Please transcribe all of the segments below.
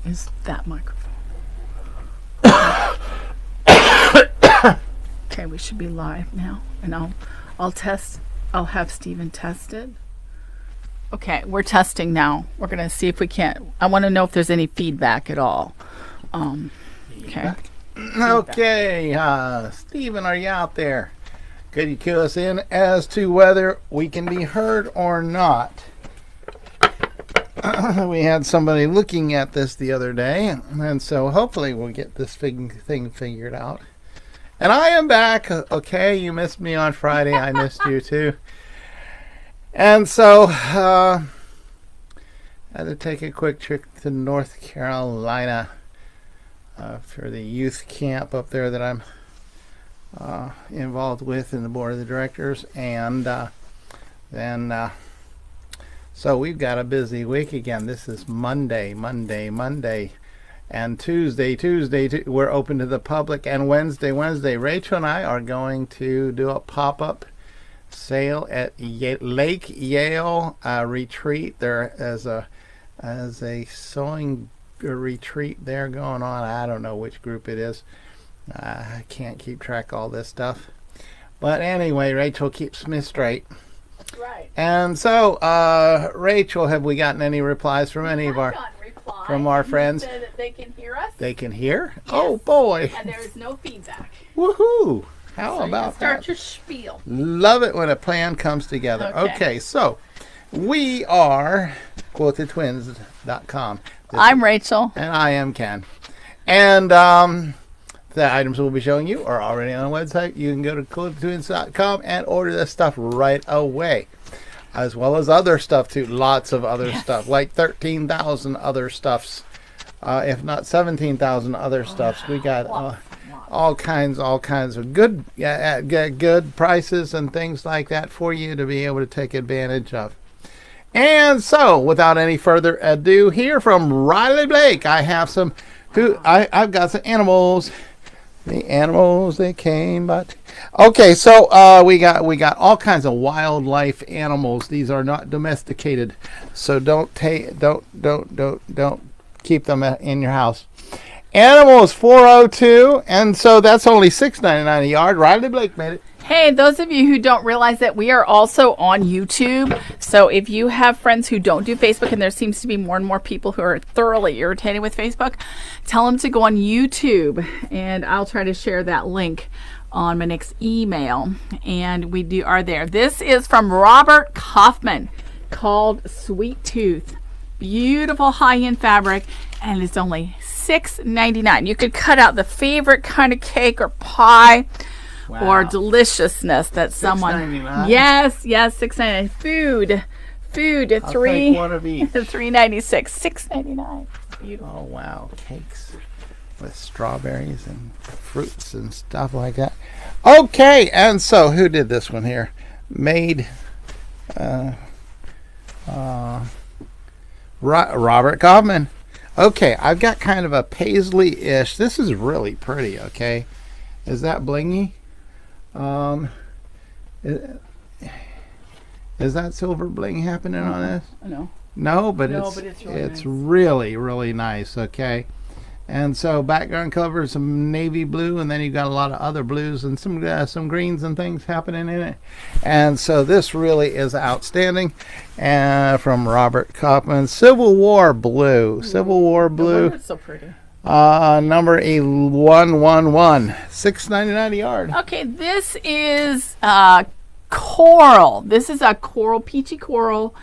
is that microphone. Okay, we should be live now, and I'll test. I'll have Stephen test it. Okay, we're testing now. We're gonna see if we can't. I want to know if there's any feedback at all. Okay. Okay, Stephen, are you out there? Could you cue us in as to whether we can be heard or not? We had somebody looking at this the other day, and so hopefully we'll get this thing figured out. And I am back. Okay, you missed me on Friday. I missed you too. And so I had to take a quick trip to North Carolina for the youth camp up there that I'm involved with in the board of the directors. And then so we've got a busy week again. This is Monday, and Tuesday, we're open to the public, and Wednesday, Rachel and I are going to do a pop-up sale at Lake Yale retreat. There is a sewing retreat there going on. I don't know which group it is. I can't keep track of all this stuff. But anyway, Rachel keeps me straight. Right. And so, Rachel, have we gotten any replies from any of our friends? Said that they can hear us. They can hear? Yes. Oh boy! And there is no feedback. Woohoo! How So about start that? your spiel. Love it when a plan comes together. Okay, so we are quiltedtwins.com. I'm Rachel. And I am Ken. And the items we'll be showing you are already on the website. You can go to quiltedtwins.com and order this stuff right away. As well as other stuff too. Lots of other stuff. Like 13,000 other stuffs. If not 17,000 other stuffs. We got all kinds of good prices and things like that for you to be able to take advantage of. And so, without any further ado, here from Riley Blake, I have some I've got some animals. The animals they came, but okay. So we got all kinds of wildlife animals. These are not domesticated, so don't keep them in your house. Animals 402, and so that's only $6.99 a yard. Riley Blake made it. Hey, those of you who don't realize that we are also on YouTube. So if you have friends who don't do Facebook, and there seems to be more and more people who are thoroughly irritated with Facebook, tell them to go on YouTube, and I'll try to share that link on my next email. And we are there. This is from Robert Kaufman, called Sweet Tooth. Beautiful high-end fabric, and it's only $6.99. You could cut out the favorite kind of cake or pie. Wow. Or deliciousness that someone. $6.99. Yes, $6.99. Food. I'll take one of each. $3.96. $6.99. Beautiful. Oh wow, cakes with strawberries and fruits and stuff like that. Okay, and so who did this one here? Made Robert Kaufman. Okay, I've got kind of a paisley-ish. This is really pretty. Okay, is that blingy? Is that silver bling happening on this? No, but it's really, really nice. Okay, and so background cover is some navy blue, and then you got a lot of other blues and some greens and things happening in it. And so this really is outstanding. And from Robert Kaufman, Civil War blue. Civil War blue. It's so pretty. Number 111, $6.99 a yard. Okay, this is coral. This is a coral, peachy coral,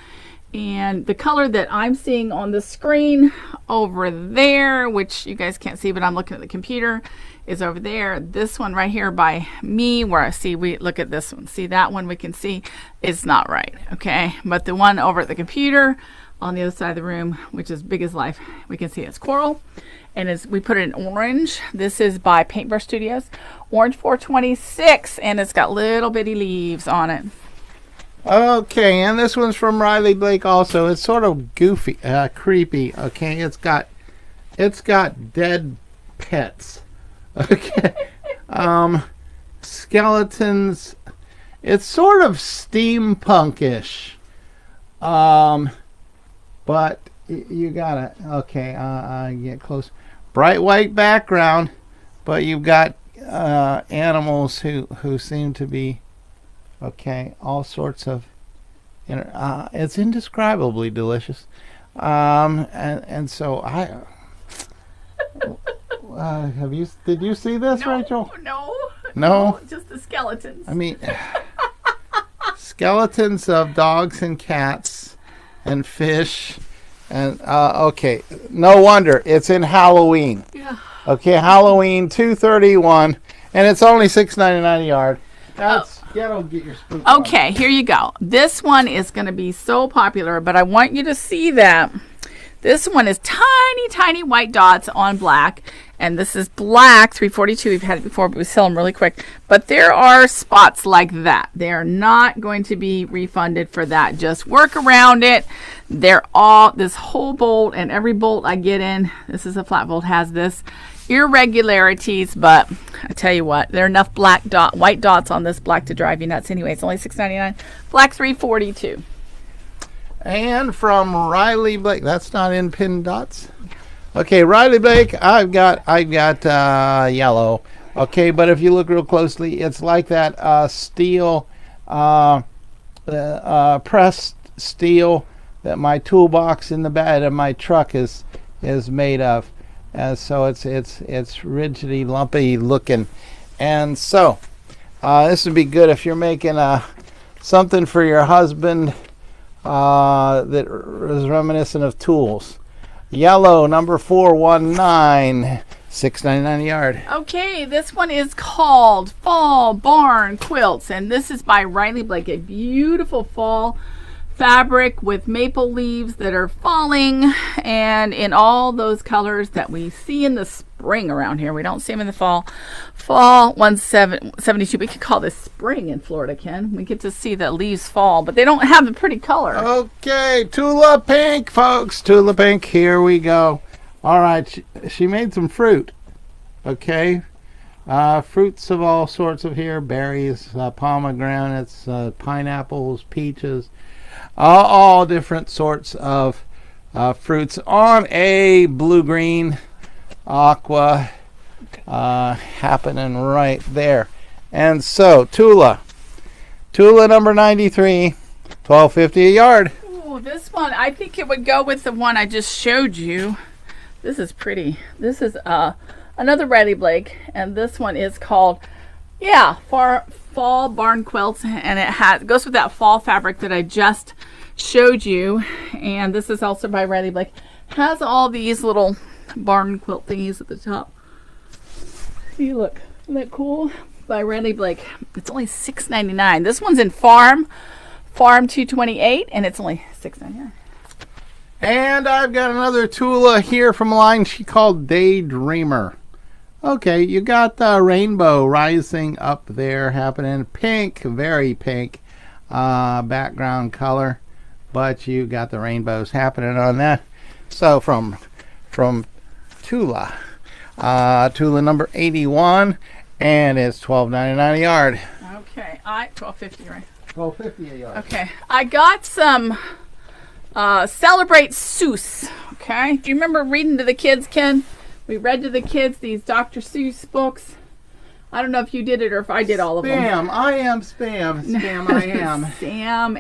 and the color that I'm seeing on the screen over there, which you guys can't see, but I'm looking at the computer, is over there. This one right here by me, where I see, we look at this one. See that one? We can see it's not right. Okay, but the one over at the computer on the other side of the room, which is big as life, we can see it's coral. And as we put it in orange, this is by Paintbrush Studios, orange 426, and it's got little bitty leaves on it. Okay, and this one's from Riley Blake also. It's sort of goofy, creepy. Okay, it's got dead pets. Okay, skeletons. It's sort of steampunkish, but You got it. Okay, get close. Bright white background, but you've got animals who seem to be all sorts of. It's indescribably delicious, and so I. Did you see this, No, Rachel? No, just the skeletons. I mean, skeletons of dogs and cats and fish. And no wonder it's in Halloween. Yeah. Okay, Halloween 231, and it's only $6.99 a yard. That'll get your spook. Okay, here you go. This one is going to be so popular, but I want you to see that this one is tiny, tiny white dots on black, and this is black 342. We've had it before, but we sell them really quick. But there are spots like that. They are not going to be refunded for that. Just work around it. They're all, this whole bolt and every bolt I get in, this is a flat bolt, has this irregularities, but I tell you what, there are enough white dots on this black to drive you nuts anyway. It's only $6.99. Black 342. And from Riley Blake, that's not in pin dots. Okay, Riley Blake, I've got yellow. Okay, but if you look real closely, it's like that steel, pressed steel that my toolbox in the bed of my truck is made of. So it's rigidly, lumpy looking, and so this would be good if you're making something for your husband that is reminiscent of tools. Yellow, number 419, $6.99 a yard. Okay, this one is called Fall Barn Quilts, and this is by Riley Blake. A beautiful fall fabric with maple leaves that are falling, and in all those colors that we see in the spring around here. We don't see them in the fall. Fall 172. We could call this spring in Florida, Ken. We get to see the leaves fall, but they don't have the pretty color. Okay, Tula Pink, folks. Tula Pink, here we go. All right, she made some fruit. Okay, fruits of all sorts of here, berries, pomegranates, pineapples, peaches, all different sorts of fruits on a blue-green aqua happening right there. And so Tula number 93, $12.50 a yard. Ooh, this one, I think it would go with the one I just showed you. This is pretty. This is another Riley Blake, and this one is called Fall Barn Quilts, and it goes with that fall fabric that I just showed you. And this is also by Riley Blake. Has all these little barn quilt thingies at the top. See, look, isn't that cool? By Riley Blake. It's only $6.99. This one's in Farm 228, and it's only $6.99. And I've got another Tula here from a line she called Daydreamer. Okay, you got the rainbow rising up there happening. Pink, very pink background color, but you got the rainbows happening on that. So from Tula, Tula number 81, and it's $12.99 a yard. Okay, $12.50, right? $12.50 a yard. Okay, I got some Celebrate Seuss. Okay, do you remember reading to the kids, Ken? We read to the kids these Dr. Seuss books. I don't know if you did it or if I did all of them. Spam, I am spam. Spam, I am. Sam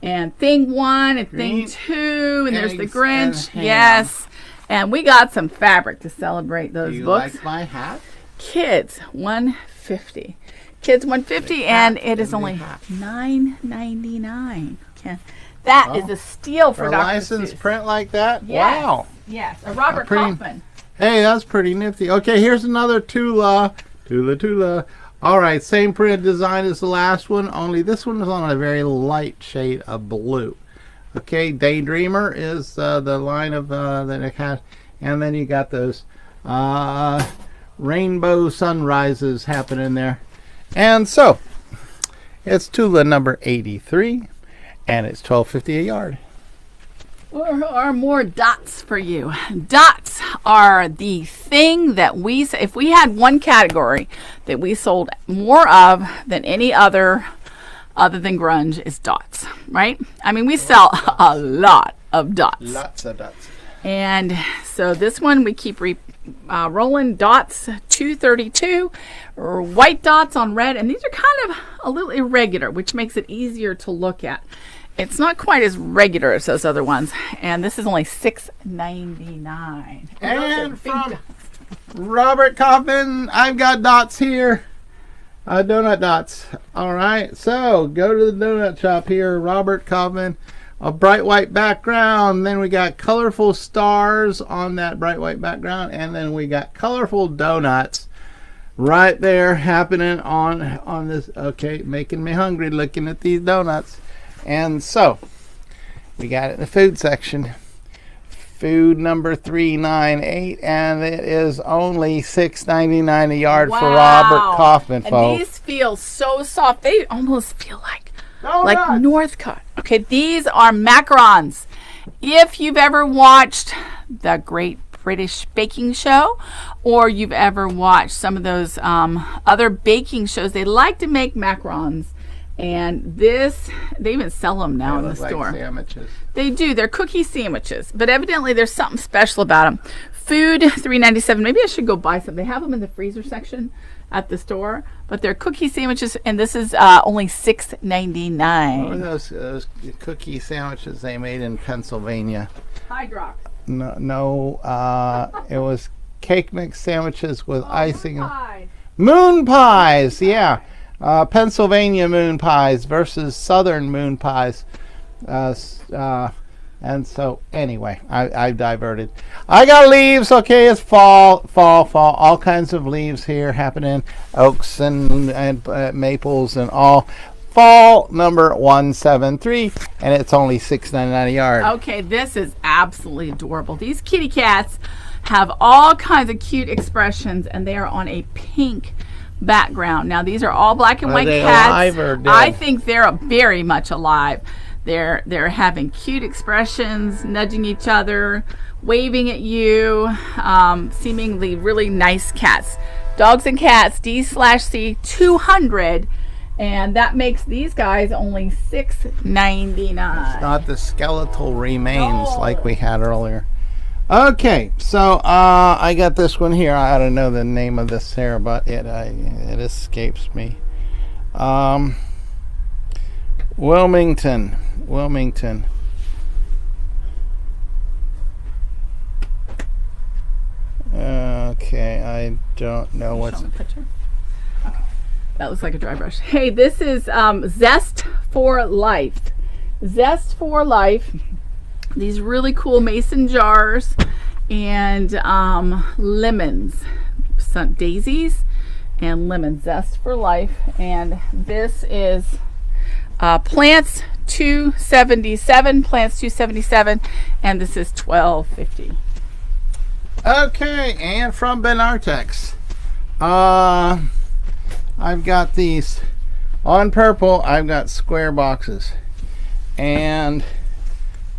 and Thing 1 and Thing 2, and there's the Grinch. Yes. And we got some fabric to celebrate those books. Do you books. like my hat? Kids 150. Kids 150, and it is only $9.99. Ken. That is a steal for Dr. a license Seuss. Print like that? Yes. Wow. Yes, a Robert Kaufman. Hey, that's pretty nifty. Okay, here's another Tula. All right, same print design as the last one, only this one is on a very light shade of blue. Okay, Daydreamer is the line of that it has, and then you got those rainbow sunrises happening there. And so, it's Tula number 83, and it's $12.50 a yard. There are more dots for you. Dots are the thing that if we had one category that we sold more of than any other other than grunge is dots, right? I mean, we sell a lot of dots. Lots of dots. And so this one we keep rolling dots 232, or white dots on red, and these are kind of a little irregular, which makes it easier to look at. It's not quite as regular as those other ones, and this is only $6.99. And from Robert Kaufman, I've got dots here. Donut dots. All right, so go to the donut shop here, Robert Kaufman. A bright white background, then we got colorful stars on that bright white background, and then we got colorful donuts right there happening on this. Okay, making me hungry looking at these donuts. And so we got it in the food section, food number 398, and it is only $6.99 a yard for Robert Kaufman, folks. And these feel so soft, they almost feel like Northcott. Okay, these are macarons. If you've ever watched the Great British Baking Show, or you've ever watched some of those other baking shows, they like to make macarons. And this, they even sell them now in the store. Like sandwiches. They do. They're cookie sandwiches, but evidently there's something special about them. Food $3.97. Maybe I should go buy some. They have them in the freezer section at the store, but they're cookie sandwiches, and this is only $6.99. What were those cookie sandwiches they made in Pennsylvania? Hydrox. No, it was cake mix sandwiches with icing. Pie. Moon pies, yeah. Pennsylvania moon pies versus southern moon pies. And so anyway, I diverted. I got leaves. Okay, it's fall. All kinds of leaves here happening. Oaks and maples and all. Fall number 173, and it's only $6.99 a yard. Okay, this is absolutely adorable. These kitty cats have all kinds of cute expressions, and they are on a pink background. Now these are all black and white cats. Alive or dead? I think they're very much alive. They're having cute expressions, nudging each other, waving at you, seemingly really nice cats. Dogs and cats, D/C 200, and that makes these guys only $6.99. It's not the skeletal remains like we had earlier. Okay, so I got this one here. I don't know the name of this here, but it escapes me. Wilmington. Okay, I don't know what's. Okay. That looks like a dry brush. Hey, this is Zest for Life. Zest for Life. These really cool mason jars and lemons, some daisies and lemon zest for life. And this is plants 277, and this is $12.50. Okay, and from Ben Artex, I've got these on purple. I've got square boxes, and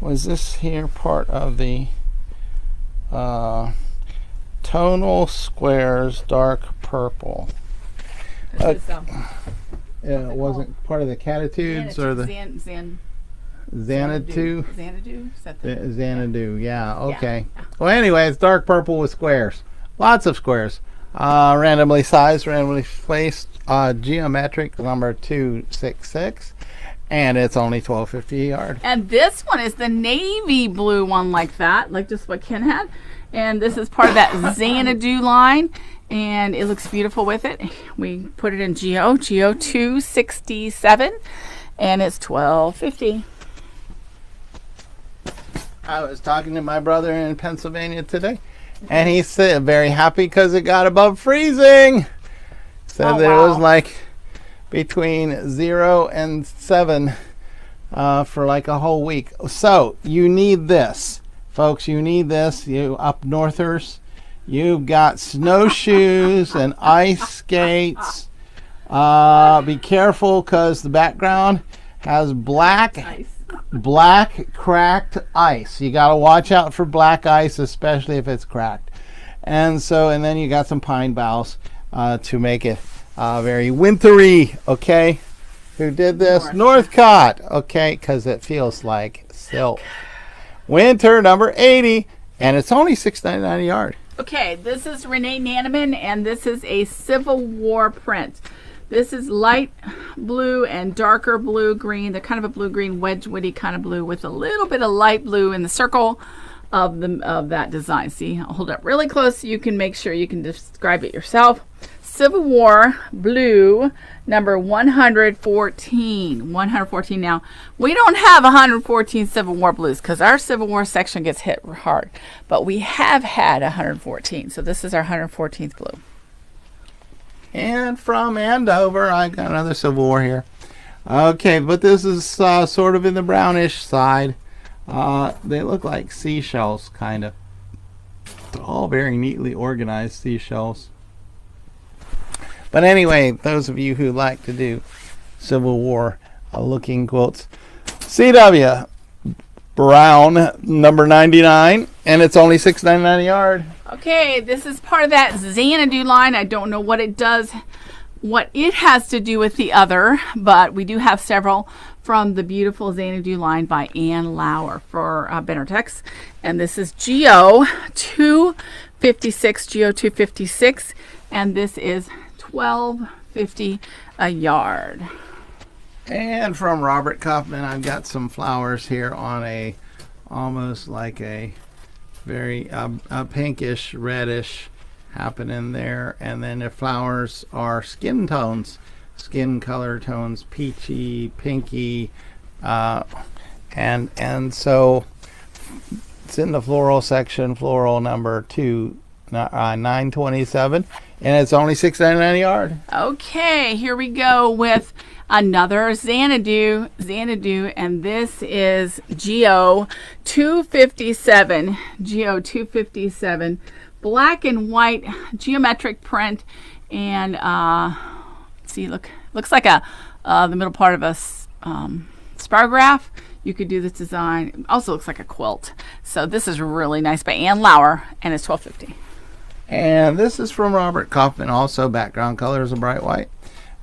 was this here part of the tonal squares dark purple? This is, it wasn't part of the Catitudes or the Xanadu? Xanadu? Is that the Xanadu, yeah, okay. Yeah. Well, anyway, it's dark purple with squares. Lots of squares. Randomly sized, randomly placed, geometric, number 266. And it's only $12.50 a yard. And this one is the navy blue one, like that, like just what Ken had. And this is part of that Xanadu line, and it looks beautiful with it. We put it in Geo 267, and it's $12.50. I was talking to my brother in Pennsylvania today, and he said very happy because it got above freezing. Said that it was like between 0 and 7 for like a whole week. So you need this, folks. You need this. You up northers, you've got snowshoes and ice skates. Be careful because the background has black cracked ice. You got to watch out for black ice, especially if it's cracked. And then you got some pine boughs to make it very wintry. Okay, who did this? Northcott. Okay, because it feels like silk. Winter number 80, and it's only $6.99 a yard. Okay, this is Renee Nanaman, and this is a Civil War print. This is light blue and darker blue green. They're kind of a blue-green, Wedgwoody kind of blue with a little bit of light blue in the circle of that design. See, I'll hold it up really close so you can make sure you can describe it yourself. Civil War blue, number 114. 114. Now, we don't have 114 Civil War blues because our Civil War section gets hit hard, but we have had 114. So this is our 114th blue. And from Andover, I got another Civil War here. Okay, but this is sort of in the brownish side. They look like seashells, kind of. They're all very neatly organized seashells. But anyway, those of you who like to do Civil War looking quilts, CW Brown number 99, and it's only $6.99 a yard. Okay, this is part of that Xanadu line. I don't know what it does, what it has to do with the other, but we do have several from the beautiful Xanadu line by Ann Lauer for Benertex. And this is GO 256, GO 256, and this is $12.50 a yard. And from Robert Kaufman, I've got some flowers here on a almost like a very pinkish reddish happening there, and then the flowers are skin tones, skin color tones, peachy, pinky, and so it's in the floral section, floral number 927, and it's only $6.99 a yard. Okay, here we go with another Xanadu, and this is GO 257, GO 257, black and white geometric print, and see, looks like the middle part of a spirograph. You could do this design. It also looks like a quilt. So this is really nice by Ann Lauer, and it's $12.50. And this is from Robert Kaufman. Also, background color is a bright white.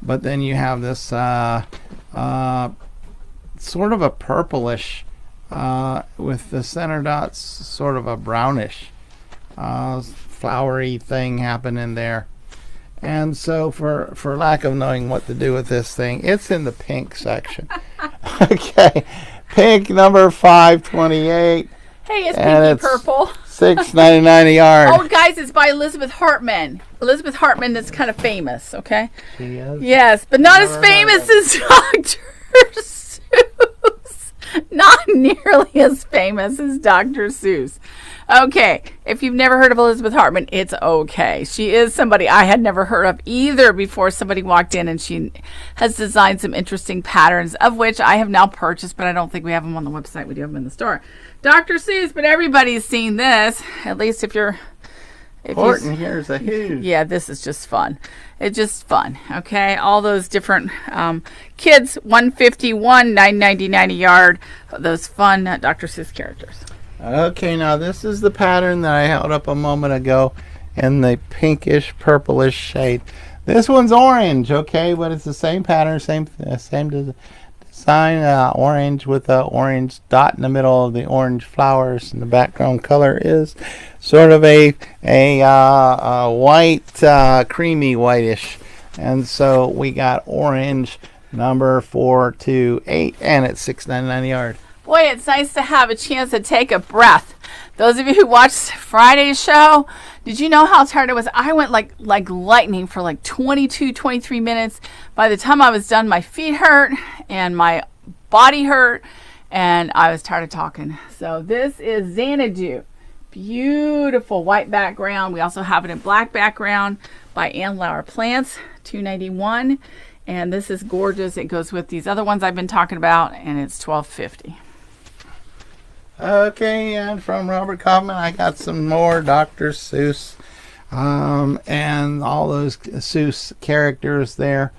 But then you have this sort of a purplish with the center dots sort of a brownish flowery thing happening there. And so for lack of knowing what to do with this thing, it's in the pink section. Okay, pink number 528. Hey, it's pinky purple. $6.99 a yard. Oh, guys, it's by Elizabeth Hartman. Elizabeth Hartman, that's kind of famous, okay? She is? Yes, but not as famous as Dr. Seuss. Not nearly as famous as Dr. Seuss. Okay, if you've never heard of Elizabeth Hartman, it's okay. She is somebody I had never heard of either before somebody walked in, and she has designed some interesting patterns, of which I have now purchased, but I don't think we have them on the website. We do have them in the store. Dr. Seuss, but everybody's seen this, at least if Horton here's a huge. Yeah, this is just fun. It's just fun, okay? All those different kids, $151, $9.99 a yard, those fun Dr. Seuss characters. Okay, now this is the pattern that I held up a moment ago in the pinkish purplish shade. This one's orange, okay, but it's the same pattern, same design, orange with the orange dot in the middle of the orange flowers, and the background color is sort of a white, creamy whitish. And so we got orange number 428, and it's $6.99 a yard. Boy, it's nice to have a chance to take a breath. Those of you who watched Friday's show, did you know how tired I was? I went like lightning for like 22, 23 minutes. By the time I was done, my feet hurt and my body hurt, and I was tired of talking. So this is Xanadu. Beautiful white background. We also have it in black background by Ann Lauer Plants, $2.91. And this is gorgeous. It goes with these other ones I've been talking about, and it's $12.50. Okay, and from Robert Kaufman, I got some more Dr. Seuss, and all those Seuss characters there.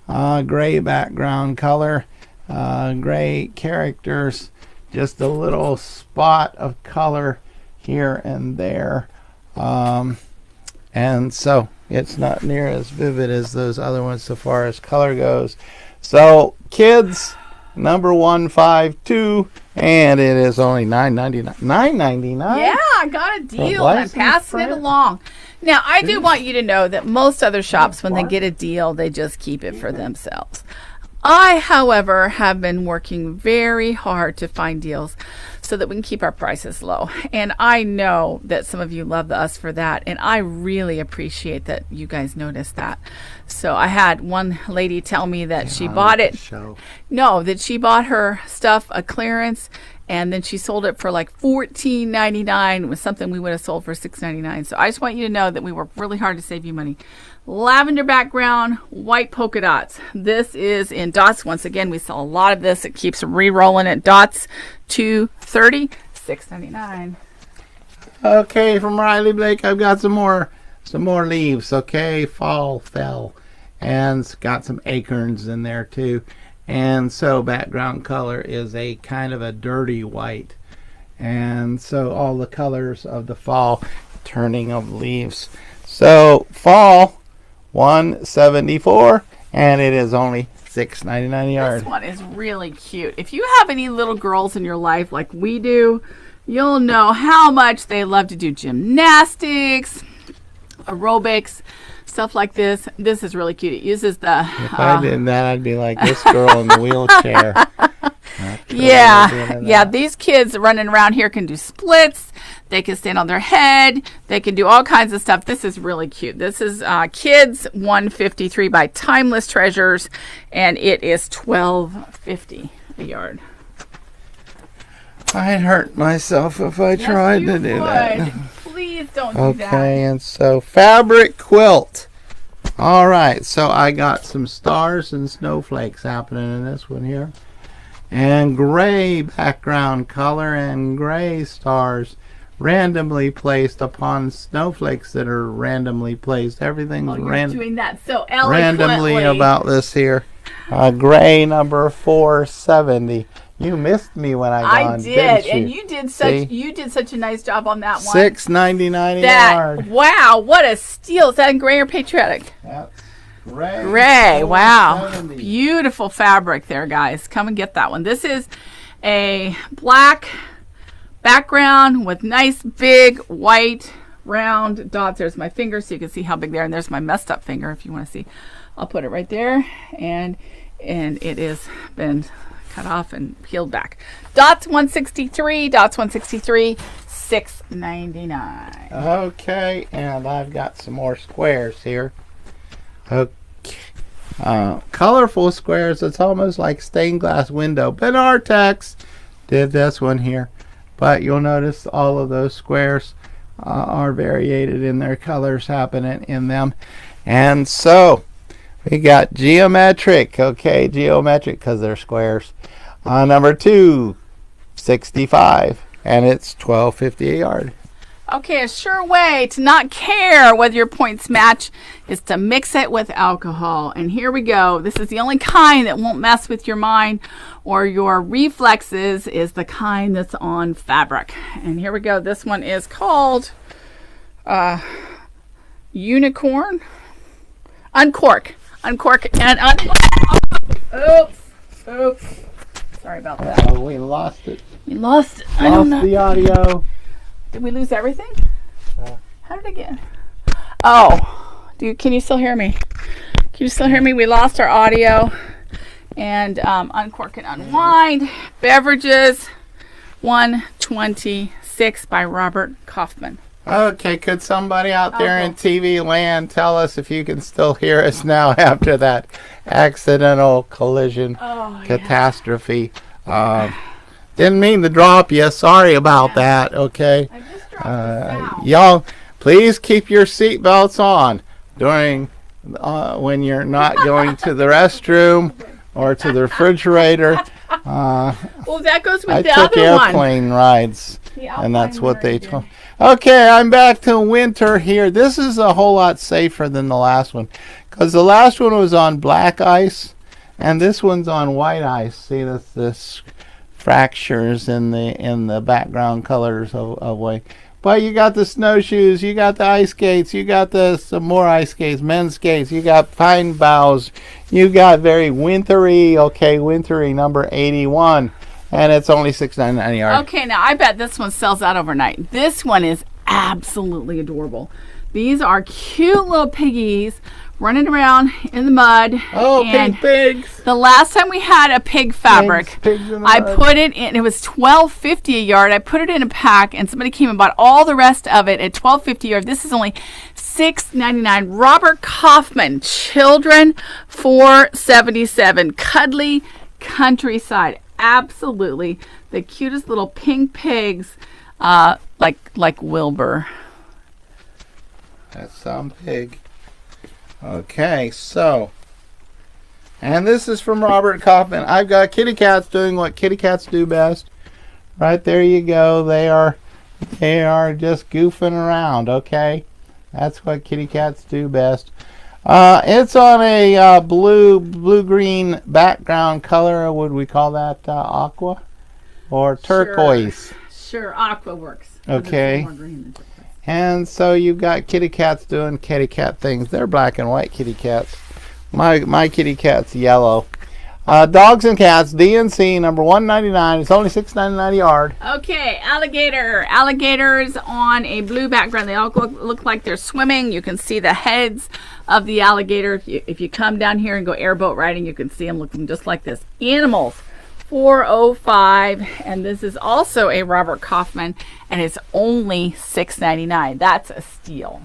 Gray background color, gray characters, just a little spot of color here and there. And so it's not near as vivid as those other ones so far as color goes. So kids, number 152, and it is only $9.99. $9.99. Yeah, I got a deal. I'm passing it along. Now, I do want you to know that most other shops, when they get a deal, they just keep it for themselves. I, however, have been working very hard to find deals so that we can keep our prices low. And I know that some of you love us for that, and I really appreciate that you guys noticed that. So I had one lady tell me that she bought it. No, that she bought her stuff a clearance, and then she sold it for like $14.99. It was something we would have sold for $6.99. So I just want you to know that we worked really hard to save you money. Lavender background, white polka dots. This is in dots. Once again, we sell a lot of this. It keeps re-rolling at dots. $2.30, $6.99. Okay, from Riley Blake, I've got some more leaves. Okay, fall fell, and it's got some acorns in there too. And so background color is a kind of a dirty white, and so all the colors of the fall turning of leaves. So fall, $174, and it is only $6.99 a yard. This one is really cute. If you have any little girls in your life like we do, you'll know how much they love to do gymnastics, aerobics, stuff like this. This is really cute. It uses the... If I did that, I'd be like this girl in the wheelchair. Yeah. These kids running around here can do splits. They can stand on their head. They can do all kinds of stuff. This is really cute. This is Kids 153 by Timeless Treasures, and it is $12.50 a yard. I'd hurt myself if I tried to do that. Please don't do that. Okay, and so fabric quilt. All right, so I got some stars and snowflakes happening in this one here. And gray background color and gray stars randomly placed upon snowflakes that are randomly placed. Everything's doing that so eloquently. Randomly about this here. Gray number 470. You missed me when I got did, and you did such a nice job on that one. $6.99 a yard. Wow, what a steal! Is that in gray or patriotic? Yep. Gray. Gray. Wow, beautiful fabric there, guys. Come and get that one. This is a black background with nice big white round dots. There's my finger, so you can see how big they are, and there's my messed up finger if you want to see. I'll put it right there, and it has been cut off and peeled back. Dots 163, dots 163, $6.99. Okay, and I've got some more squares here. Okay. Colorful squares. It's almost like stained glass window. Benartex did this one here, but you'll notice all of those squares are variated in their colors happening in them. And so we got geometric. Okay, geometric because they're squares. Number 265, and it's $12.50 a yard. Okay, a sure way to not care whether your points match is to mix it with alcohol. And here we go. This is the only kind that won't mess with your mind or your reflexes, is the kind that's on fabric. And here we go. This one is called Unicorn. Uncork. Uncork and uncork. Oops. Sorry about that. We lost it. We lost it. I don't know. Lost the audio. Did we lose everything? How did it get? Oh, can you still hear me? Can you still hear me? We lost our audio. And Uncork and Unwind. Beverages 126 by Robert Kaufman. Okay, could somebody out there in TV land tell us if you can still hear us now after that accidental collision catastrophe? Didn't mean to drop you. Sorry about that. Okay. I just dropped the sound. Y'all, please keep your seatbelts on during when you're not going to the restroom or to the refrigerator. Well, that goes with the I took other one. airplane rides, and that's what they told. Okay, I'm back to winter here. This is a whole lot safer than the last one, because the last one was on black ice, and this one's on white ice. See, this fractures in the background colors of way. But you got the snowshoes, you got the ice skates, you got some more ice skates, men's skates, you got pine boughs, you got very wintry, wintry number 81, and it's only $6.99 a yard. Okay, now I bet this one sells out overnight. This one is absolutely adorable. These are cute little piggies running around in the mud. Oh, pigs! The last time we had a pig fabric, pigs in the I mud. put it in. It was $12.50 a yard. I put it in a pack, and somebody came and bought all the rest of it at $12.50 a yard. This is only $6.99. Robert Kaufman, Children, $4.77. Cuddly Countryside, absolutely the cutest little pink pigs, like Wilbur. That's some pig. Okay, so, and this is from Robert Kaufman. I've got kitty cats doing what kitty cats do best. Right there you go. They are just goofing around. Okay, that's what kitty cats do best. It's on a blue-green background color. Would we call that aqua or turquoise? Sure, aqua works. Okay. More green than turquoise. And so you've got kitty cats doing kitty cat things. They're black and white kitty cats. My kitty cat's yellow. Dogs and cats, DNC, number 199. It's only $6.99 a yard. Okay, alligator. Alligators on a blue background. They all look like they're swimming. You can see the heads of the alligator. If you come down here and go airboat riding, you can see them looking just like this. Animals. $4.05, and this is also a Robert Kaufman, and it's only $6.99. That's a steal.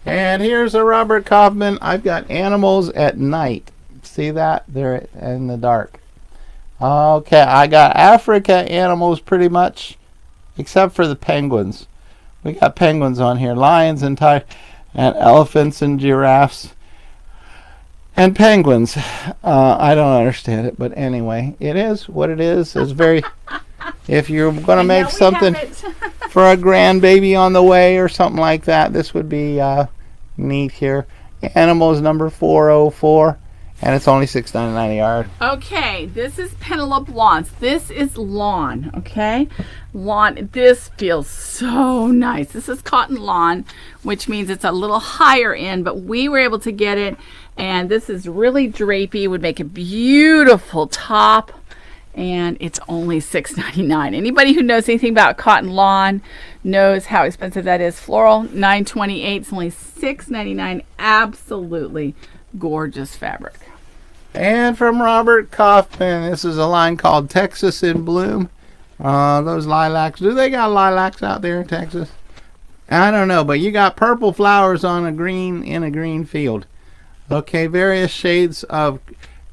And here's a Robert Kaufman. I've got animals at night. See that? They're in the dark. Okay, I got Africa animals pretty much, except for the penguins. We got penguins on here, lions and elephants and giraffes. And penguins. I don't understand it, but anyway, it is what it is. It's very, if you're going to make something for a grandbaby on the way or something like that, this would be neat here. Animals number 404, and it's only $6.99 a yard. Okay, this is Penelope Lawns. This is lawn, okay? Lawn, this feels so nice. This is cotton lawn, which means it's a little higher end, but we were able to get it. And this is really drapey, would make a beautiful top, and it's only $6.99. Anybody who knows anything about cotton lawn knows how expensive that is. Floral, $9.28. It's only $6.99. Absolutely gorgeous fabric. And from Robert Kaufman, this is a line called Texas in Bloom. Those lilacs. Do they got lilacs out there in Texas? I don't know, but you got purple flowers on a green field. Okay, various shades of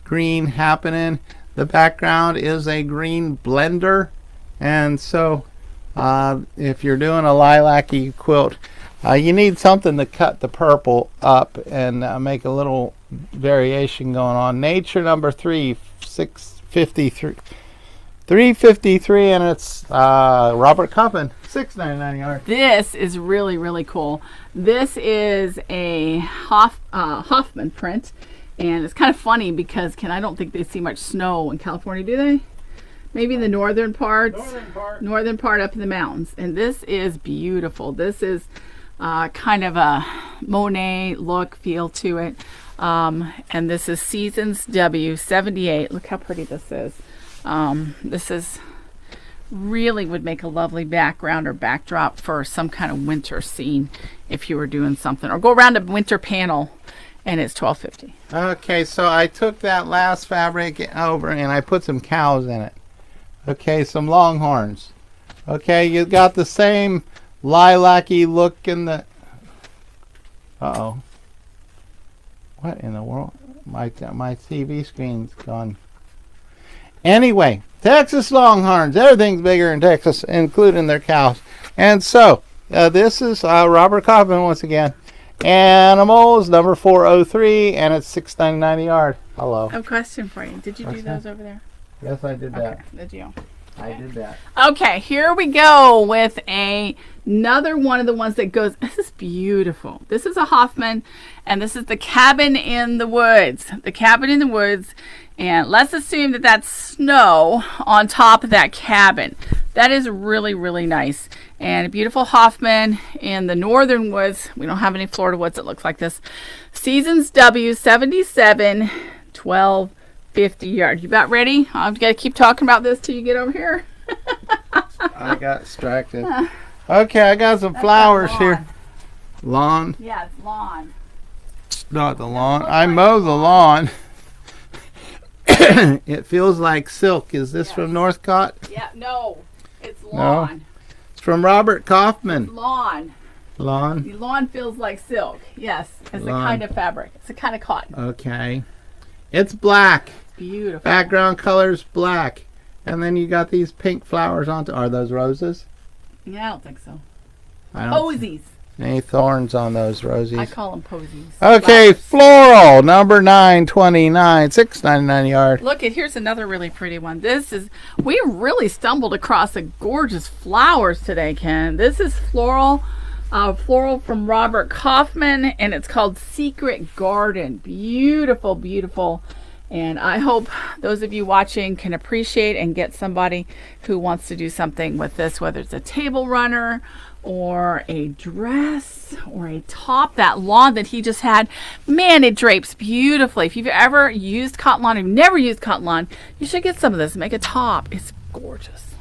green happening. The background is a green blender, and so if you're doing a lilac-y quilt, you need something to cut the purple up and make a little variation going on. Nature number 353, and it's Robert Kaufman, $6.99 a yard. This is really, really cool. This is a Hoffman print, and it's kind of funny because I don't think they see much snow in California, do they? Maybe in the northern parts, northern part up in the mountains. And this is beautiful. This is kind of a Monet look, feel to it. And this is Seasons W78. Look how pretty this is. This is really would make a lovely background or backdrop for some kind of winter scene if you were doing something, or go around a winter panel, and it's $12.50. Okay, so I took that last fabric over and I put some cows in it. Okay, some longhorns. Okay, you got the same lilac-y look in the... Uh-oh. What in the world? My TV screen's gone. Anyway, Texas Longhorns. Everything's bigger in Texas, including their cows. And so, this is Robert Kaufman once again. Animals, number 403, and it's $6.99 a yard. Hello. I have a question for you. Did you do those over there? Yes, I did that. Okay, did you? I did that. Okay, here we go with another one of the ones that goes, this is beautiful. This is a Hoffman, and this is the Cabin in the Woods. The Cabin in the Woods And let's assume that that's snow on top of that cabin. That is really, really nice. And a beautiful Hoffman in the northern woods. We don't have any Florida woods that looks like this. Seasons W 77 1250 yard. You about ready? I've got to keep talking about this till you get over here. I got distracted. Okay, I got some flowers here. Lawn? Yeah, it's lawn. Not the lawn. I mow the lawn. It feels like silk. Is this from Northcott? Yeah, no. It's lawn. No. It's from Robert Kaufman. Lawn. Lawn? The lawn feels like silk. Yes, it's Lawn. a kind of fabric. It's a kind of cotton. Okay. It's black. Beautiful. Background color is black. And then you got these pink flowers on. Are those roses? Yeah, I don't think so. I don't Posies. see any thorns on those roses. I call them posies. Okay, floral, number 929, $6.99 a yard. Look, here's another really pretty one. We really stumbled across a gorgeous flowers today, Ken. This is floral from Robert Kaufman, and it's called Secret Garden. Beautiful, beautiful. And I hope those of you watching can appreciate and get somebody who wants to do something with this, whether it's a table runner or a dress or a top. That lawn that he just had, man, it drapes beautifully. If you've ever used cotton lawn, or you've never used cotton lawn, you should get some of this and make a top. It's gorgeous.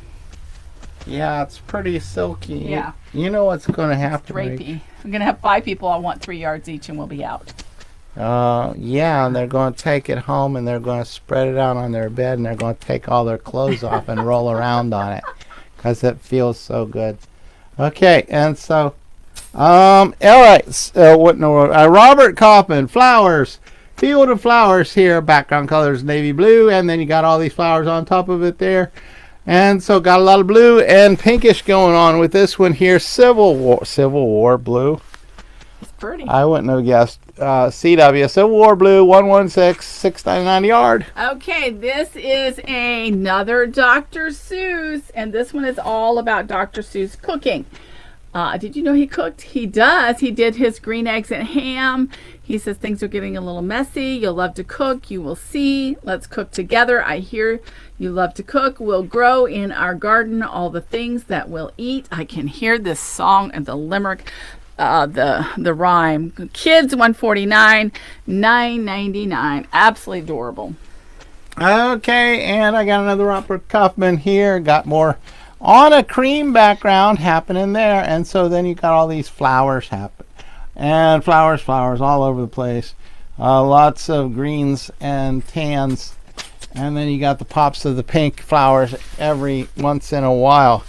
Yeah, it's pretty silky. Yeah. You know what's going to happen. Drapey. I'm going to have 5 people. I want 3 yards each and we'll be out. Yeah, and they're going to take it home and they're going to spread it out on their bed and they're going to take all their clothes off and roll around on it because it feels so good. Okay, and so, all right, what in the world? Robert Kaufman, flowers, field of flowers here. Background color is navy blue, and then you got all these flowers on top of it there. And so got a lot of blue and pinkish going on with this one here. Civil War blue. It's pretty. I wouldn't have guessed. CW, Civil War blue, 116, $6.99 a yard. Okay, this is another Dr. Seuss, and this one is all about Dr. Seuss cooking. Did you know he cooked? He does. He did his green eggs and ham. He says things are getting a little messy. You'll love to cook. You will see. Let's cook together. I hear you love to cook. We'll grow in our garden all the things that we'll eat. I can hear this song and the limerick. The rhyme. Kids 149, $9.99. Absolutely adorable. Okay, and I got another Robert Kaufman here. Got more on a cream background happening there, and so then you got all these flowers happen, and flowers all over the place. Lots of greens and tans, and then you got the pops of the pink flowers every once in a while.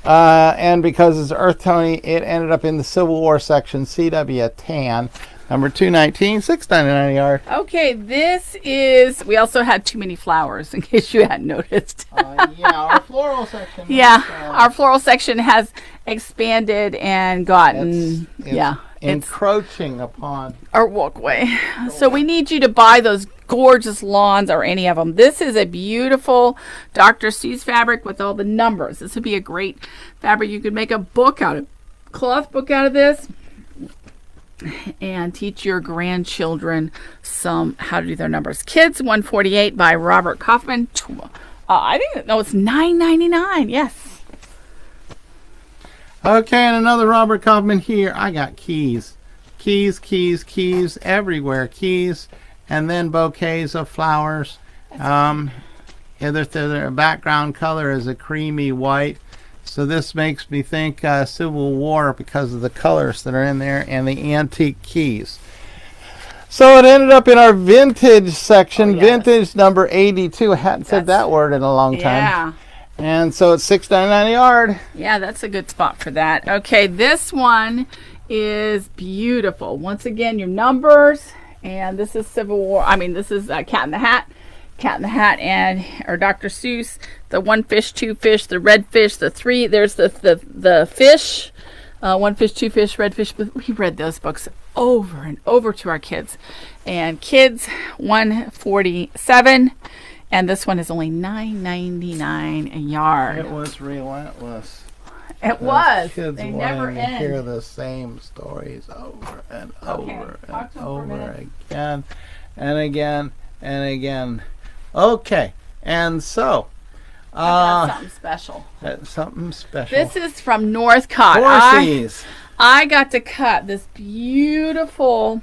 And because it's earth tony, it ended up in the Civil War section, CW tan, number 219, $6.99 a yard. Okay, this is, we also had too many flowers, in case you hadn't noticed. Yeah, our floral section. Yeah, our floral section has expanded and gotten, it's encroaching upon our walkway. So we need you to buy those gorgeous lawns or any of them. This is a beautiful Dr. Seuss fabric with all the numbers. This would be a great fabric. You could make a book out of, cloth book out of this and teach your grandchildren how to do their numbers. Kids 148 by Robert Kaufman. I didn't know it's $9.99. Yes. Okay, and another Robert Kaufman here. I got keys everywhere. Keys, and then bouquets of flowers. Their background color is a creamy white. So this makes me think Civil War because of the colors that are in there and the antique keys. So it ended up in our vintage section, vintage number 82. I hadn't said that word in a long time. Yeah. And so it's $6.99 a yard. Yeah, that's a good spot for that. Okay, this one is beautiful. Once again, your numbers, and this is Civil War. I mean, this is Cat in the Hat. Cat in the Hat or Dr. Seuss. The 1 fish, 2 fish, the red fish, the 3. There's the fish. 1 fish, 2 fish, red fish. We read those books over and over to our kids. And kids 147. And this one is only $9.99 a yard. It was relentless. It was. Kids They never wanting to end. hear the same stories over and over and over again and again and again. Okay, and so I got something special. that's something special. This is from Northcott. Horsies. I got to cut this beautiful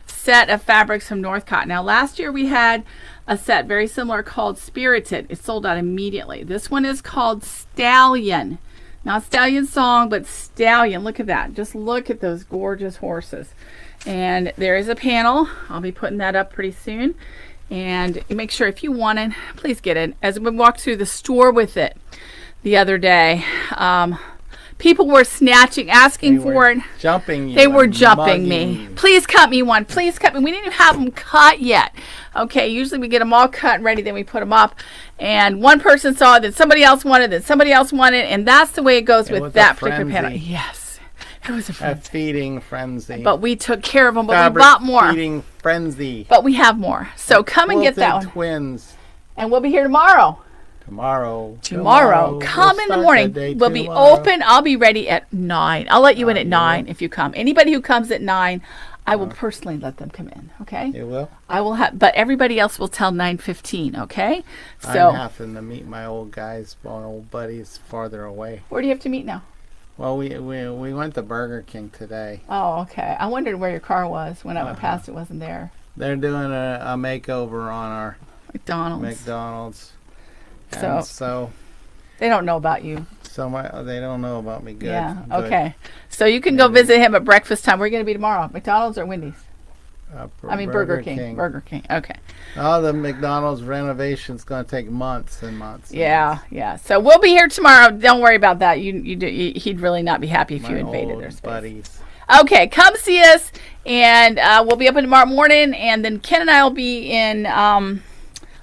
set of fabrics from Northcott. Now, last year we had a set very similar called Spirited. It sold out immediately. This one is called Stallion. Not Stallion Song, but Stallion. Look at that. Just look at those gorgeous horses. And there is a panel. I'll be putting that up pretty soon. And make sure if you want it, please get it. As we walked through the store with it the other day, people were snatching, asking for it. Jumping you. They were jumping mugging me. you. Please cut me one. Please cut me. We didn't even have them cut yet. Okay, usually we get them all cut and ready, then we put them up. And one person saw it, then somebody else wanted it, somebody else wanted it, and that's the way it goes with that particular panel. Yes. It was a A frenzy. feeding frenzy. But we took care of them, but Fabric we bought more. feeding frenzy. But we have more. So come and get that Quilted one. Twins. And we'll be here tomorrow. Tomorrow. Come in the morning. We'll be open. I'll be ready at 9. I'll let you in at 9 if you come. Anybody who comes at 9, I will personally let them come in. Okay? You will? I will have, but everybody else will tell 9:15. Okay? So I'm having to meet my old guys, my old buddies farther away. where do you have to meet now? Well, we went to Burger King today. Oh, okay. I wondered where your car was when I went past. It wasn't there. They're doing a makeover on our McDonald's. And So so they don't know about you. they don't know about me. Good. Yeah. Good. Okay. So you can go visit him at breakfast time. Where are you going to be tomorrow? McDonald's or Wendy's? Burger King. Burger King. Okay. Oh, the McDonald's renovation's going to take months and months. And Yeah, months. yeah. So we'll be here tomorrow. Don't worry about that. He'd really not be happy if My you invaded old their space. buddies. Okay, come see us, and we'll be open tomorrow morning, and then Ken and I will be in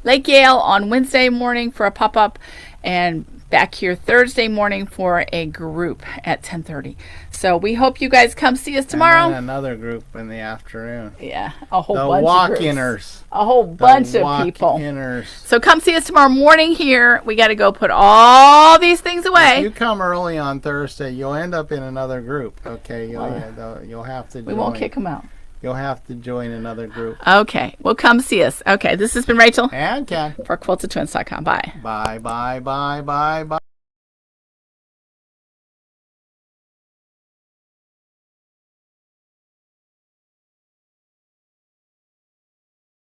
Lake Yale on Wednesday morning for a pop-up, and back here Thursday morning for a group at 10:30. So we hope you guys come see us tomorrow. And then another group in the afternoon. Yeah, a whole The bunch walk-inners. a whole bunch of people. Walk-inners. So come see us tomorrow morning here. We got to go put all these things away. If you come early on Thursday, you'll end up in another group. Okay, you'll have to. We won't kick them out. You'll have to join another group. Okay, well, come see us. Okay, this has been Rachel And Ken. for QuiltedTwins.com. Bye. Bye, bye, bye, bye, bye.